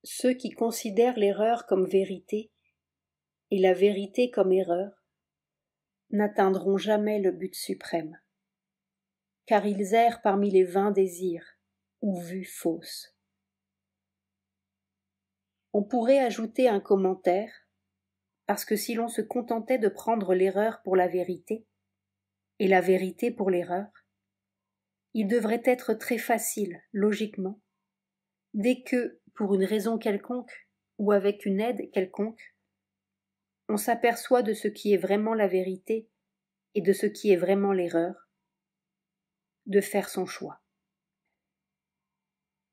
Ceux qui considèrent l'erreur comme vérité et la vérité comme erreur n'atteindront jamais le but suprême, car ils errent parmi les vains désirs ou vues fausses. On pourrait ajouter un commentaire, parce que si l'on se contentait de prendre l'erreur pour la vérité, et la vérité pour l'erreur, il devrait être très facile, logiquement, dès que, pour une raison quelconque, ou avec une aide quelconque, on s'aperçoit de ce qui est vraiment la vérité et de ce qui est vraiment l'erreur, de faire son choix.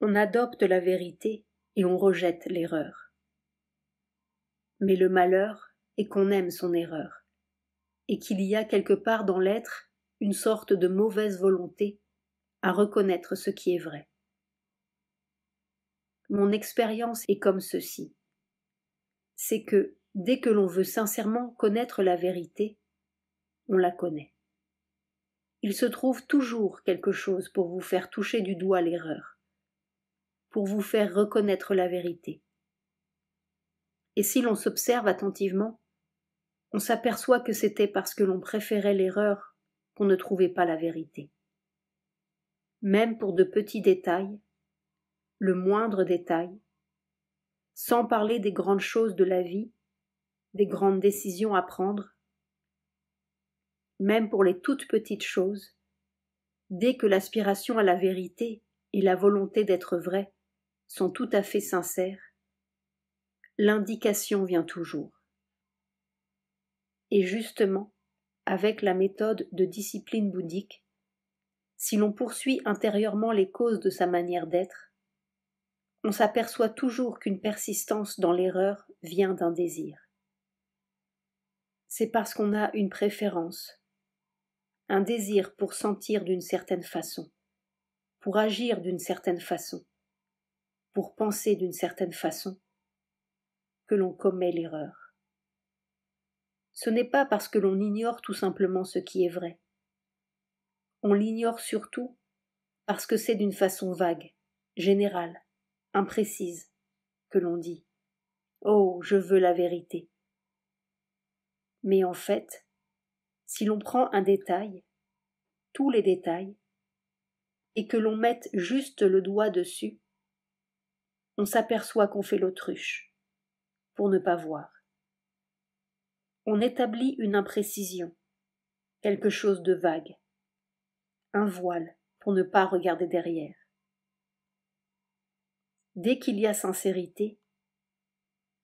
On adopte la vérité et on rejette l'erreur. Mais le malheur est qu'on aime son erreur, et qu'il y a quelque part dans l'être une sorte de mauvaise volonté à reconnaître ce qui est vrai. Mon expérience est comme ceci. C'est que, dès que l'on veut sincèrement connaître la vérité, on la connaît. Il se trouve toujours quelque chose pour vous faire toucher du doigt l'erreur, pour vous faire reconnaître la vérité. Et si l'on s'observe attentivement, on s'aperçoit que c'était parce que l'on préférait l'erreur qu'on ne trouvait pas la vérité. Même pour de petits détails, le moindre détail, sans parler des grandes choses de la vie, des grandes décisions à prendre, même pour les toutes petites choses, dès que l'aspiration à la vérité et la volonté d'être vrai sont tout à fait sincères, l'indication vient toujours. Et justement, avec la méthode de discipline bouddhique, si l'on poursuit intérieurement les causes de sa manière d'être, on s'aperçoit toujours qu'une persistance dans l'erreur vient d'un désir. C'est parce qu'on a une préférence, un désir pour sentir d'une certaine façon, pour agir d'une certaine façon, pour penser d'une certaine façon, que l'on commet l'erreur. Ce n'est pas parce que l'on ignore tout simplement ce qui est vrai. On l'ignore surtout parce que c'est d'une façon vague, générale, imprécise, que l'on dit « Oh, je veux la vérité ». Mais en fait, si l'on prend un détail, tous les détails, et que l'on mette juste le doigt dessus, on s'aperçoit qu'on fait l'autruche, pour ne pas voir. On établit une imprécision, quelque chose de vague, un voile pour ne pas regarder derrière. Dès qu'il y a sincérité,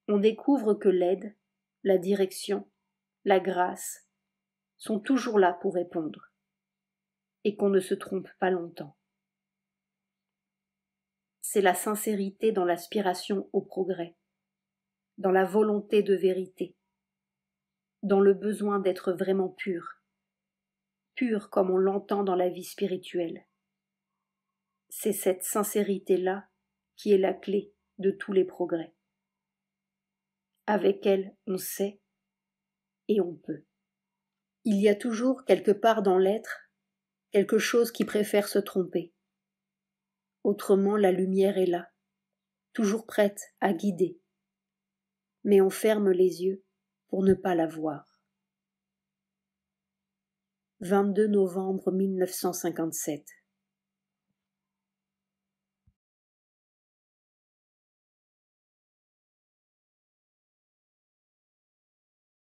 on découvre que l'aide, la direction, la grâce sont toujours là pour répondre, et qu'on ne se trompe pas longtemps. C'est la sincérité dans l'aspiration au progrès, dans la volonté de vérité, dans le besoin d'être vraiment pur, pur comme on l'entend dans la vie spirituelle. C'est cette sincérité-là qui est la clé de tous les progrès. Avec elle, on sait et on peut. Il y a toujours quelque part dans l'être quelque chose qui préfère se tromper. Autrement, la lumière est là, toujours prête à guider. Mais on ferme les yeux pour ne pas la voir. 22 novembre 1957